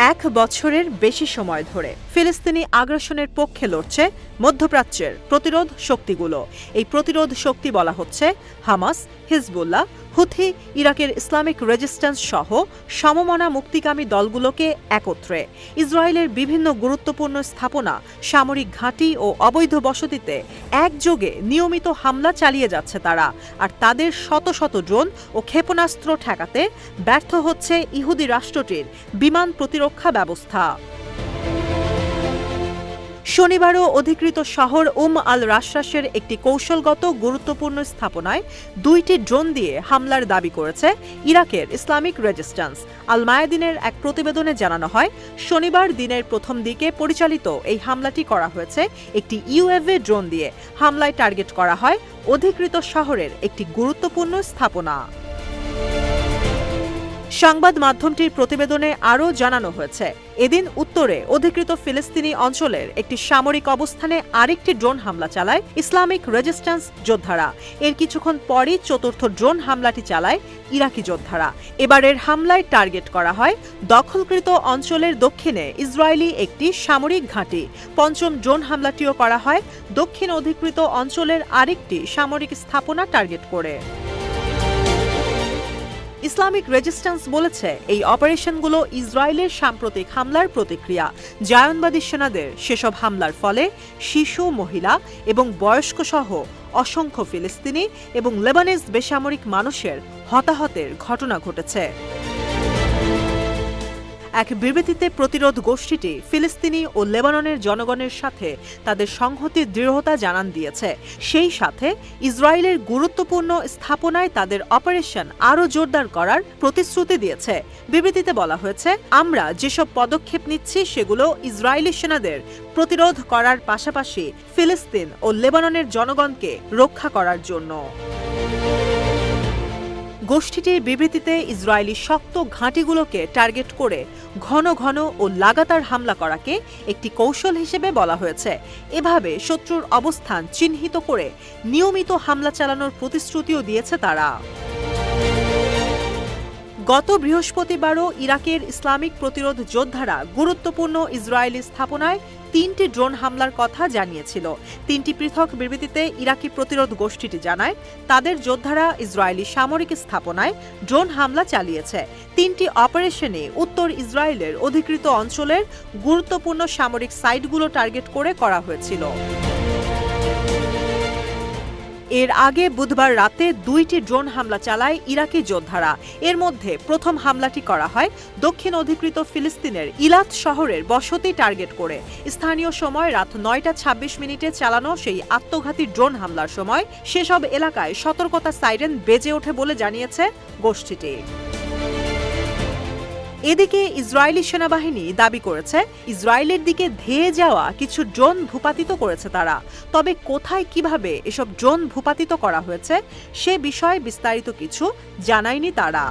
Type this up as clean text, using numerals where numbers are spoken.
এক বছরের বেশি সময় ধরে ফিলিস্তিনি আগ্রাসনের পক্ষে লড়ছে মধ্যপ্রাচ্যের প্রতিরোধ শক্তিগুলো। এই প্রতিরোধ শক্তি বলা হচ্ছে হামাস, হিজবুল্লাহ, হুথি, ইরাকের ইসলামিক রেজিস্ট্যান্স সহ সমমনা মুক্তিকামী দলগুলোকে একত্রে ইসরায়েলের বিভিন্ন গুরুত্বপূর্ণ স্থাপনা, সামরিক ঘাঁটি ও অবৈধ বসতিতে একযোগে নিয়মিত হামলা চালিয়ে যাচ্ছে তারা। আর তাদের শত শত ড্রোন ও ক্ষেপণাস্ত্র ঠেকাতে ব্যর্থ হচ্ছে ইহুদি রাষ্ট্রটির বিমান প্রতিরক্ষা ব্যবস্থা। শনিবারও অধিকৃত শহর আল রাশরাশের একটি কৌশলগত গুরুত্বপূর্ণ স্থাপনায় 2টি ড্রোন দিয়ে হামলার দাবি করেছে ইরাকের ইসলামিক রেজিস্ট্যান্স। আল মায়াদিনের এক প্রতিবেদনে জানানো হয়, শনিবার দিনের প্রথম দিকে পরিচালিত এই হামলাটি করা হয়েছে একটি ইউএভি ড্রোন দিয়ে। হামলায় টার্গেট করা হয় অধিকৃত শহরের একটি গুরুত্বপূর্ণ স্থাপনা। সংবাদ মাধ্যমটির প্রতিবেদনে আরও জানানো হয়েছে, এদিন উত্তরে অধিকৃত ফিলিস্তিনি অঞ্চলের একটি সামরিক অবস্থানে আরেকটি ড্রোন হামলা চালায় ইসলামিক রেজিস্ট্যান্স যোদ্ধারা। এর কিছুক্ষণ পরই চতুর্থ ড্রোন হামলাটি চালায় ইরাকি যোদ্ধারা। এবারের হামলায় টার্গেট করা হয় দখলকৃত অঞ্চলের দক্ষিণে ইসরায়েলি একটি সামরিক ঘাঁটি। পঞ্চম ড্রোন হামলাটিও করা হয় দক্ষিণ অধিকৃত অঞ্চলের আরেকটি সামরিক স্থাপনা টার্গেট করে। ইসলামিক রেজিস্ট্যান্স বলেছে, এই অপারেশনগুলো ইসরায়েলের সাম্প্রতিক হামলার প্রতিক্রিয়া। জায়নবাদী সেনাদের সেসব হামলার ফলে শিশু, মহিলা এবং বয়স্ক সহ অসংখ্য ফিলিস্তিনি এবং লেবানিজ বেসামরিক মানুষের হতাহতের ঘটনা ঘটেছে। এক বিবৃতিতে প্রতিরোধ গোষ্ঠীটি ফিলিস্তিনি ও লেবাননের জনগণের সাথে তাদের সংহতির দৃঢ়তা জানান দিয়েছে। সেই সাথে ইসরায়েলের গুরুত্বপূর্ণ স্থাপনায় তাদের অপারেশন আরও জোরদার করার প্রতিশ্রুতি দিয়েছে। বিবৃতিতে বলা হয়েছে, আমরা যেসব পদক্ষেপ নিচ্ছি সেগুলো ইসরায়েলি সেনাদের প্রতিরোধ করার পাশাপাশি ফিলিস্তিন ও লেবাননের জনগণকে রক্ষা করার জন্য। গোষ্ঠীটির বিবৃতিতে ইসরায়েলি শক্ত ঘাঁটিগুলোকে টার্গেট করে ঘন ঘন ও লাগাতার হামলা করাকে একটি কৌশল হিসেবে বলা হয়েছে। এভাবে শত্রুর অবস্থান চিহ্নিত করে নিয়মিত হামলা চালানোর প্রতিশ্রুতিও দিয়েছে তারা। গত বৃহস্পতিবারও ইরাকের ইসলামিক প্রতিরোধ যোদ্ধারা গুরুত্বপূর্ণ ইসরায়েলি স্থাপনায় 3টি ড্রোন হামলার কথা জানিয়েছিল। 3টি পৃথক বিবৃতিতে ইরাকি প্রতিরোধ গোষ্ঠীটি জানায়, তাদের যোদ্ধারা ইসরায়েলি সামরিক স্থাপনায় ড্রোন হামলা চালিয়েছে। 3টি অপারেশনে উত্তর ইসরায়েলের অধিকৃত অঞ্চলের গুরুত্বপূর্ণ সামরিক সাইটগুলো টার্গেট করে করা হয়েছিল। এর আগে বুধবার রাতে 2টি ড্রোন হামলা চালায় ইরাকি যোদ্ধারা। এর মধ্যে প্রথম হামলাটি করা হয় দক্ষিণ অধিকৃত ফিলিস্তিনের ইলাত শহরের বসতি টার্গেট করে। স্থানীয় সময় রাত 9টা 26 চালানো সেই আত্মঘাতী ড্রোন হামলার সময় সেসব এলাকায় সতর্কতা সাইরেন বেজে ওঠে বলে জানিয়েছে গোষ্ঠীটি। এদিকে ইসরায়েলি সেনাবাহিনী দাবি করেছে, ইসরায়েলের দিকে ধেয়ে যাওয়া কিছু ড্রোন ভূপাতিত করেছে তারা। তবে কোথায় কিভাবে এসব ড্রোন ভূপাতিত করা হয়েছে সে বিষয়ে বিস্তারিত কিছু জানায়নি তারা।